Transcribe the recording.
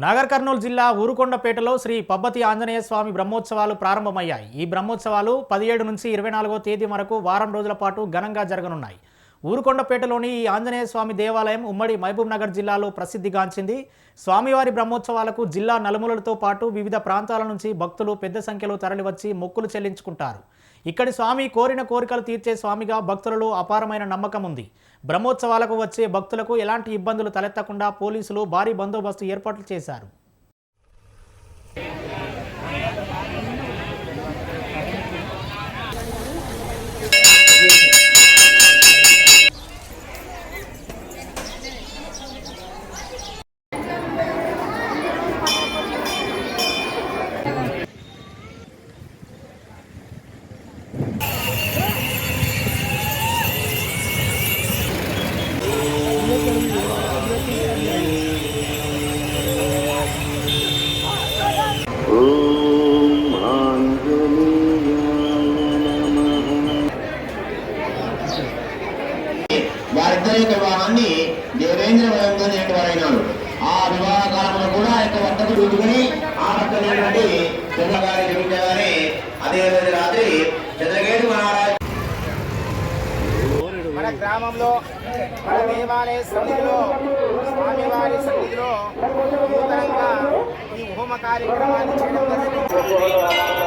నాగర్ కర్నూలు జిల్లా ఊరుకొండపేటలో శ్రీ పబ్బతి ఆంజనేయ స్వామి బ్రహ్మోత్సవాలు ప్రారంభమయ్యాయి. ఈ బ్రహ్మోత్సవాలు 17 నుంచి 24వ తేదీ వరకు వారం రోజుల పాటు ఘనంగా జరగనున్నాయి. ఊరుకొండపేటలోని ఈ ఆంజనేయ స్వామి దేవాలయం ఉమ్మడి మహబూబ్ నగర్ జిల్లాలో ప్రసిద్ధిగాంచింది. స్వామివారి బ్రహ్మోత్సవాలకు జిల్లా నలుమూలలతో పాటు వివిధ ప్రాంతాల నుంచి భక్తులు పెద్ద సంఖ్యలో తరలివచ్చి మొక్కులు చెల్లించుకుంటారు. ఇక్కడి స్వామి కోరిన కోరికలు తీర్చే స్వామిగా భక్తులలో అపారమైన నమ్మకం ఉంది. బ్రహ్మోత్సవాలకు వచ్చే భక్తులకు ఎలాంటి ఇబ్బందులు తలెత్తకుండా పోలీసులు భారీ బందోబస్తు ఏర్పాట్లు చేశారు. వారిద్దరి యొక్క వివాహాన్ని దేవేంద్ర వయంతో నేటివారైనాడు. ఆ వివాహ కాలంలో కూడా యొక్క వర్తకు చూసుకుని ఆ భక్తులైనటువంటి చంద్రగారి జరుగుతారని అదే రోజు రాత్రి చంద్రగేటు మహారాజు మన గ్రామంలో మన దేవాలయ సన్నిధిలో స్వామివారి సన్నిధిలో నూతనంగా ఈ హోమ కార్యక్రమాన్ని చేయడం జరిగింది.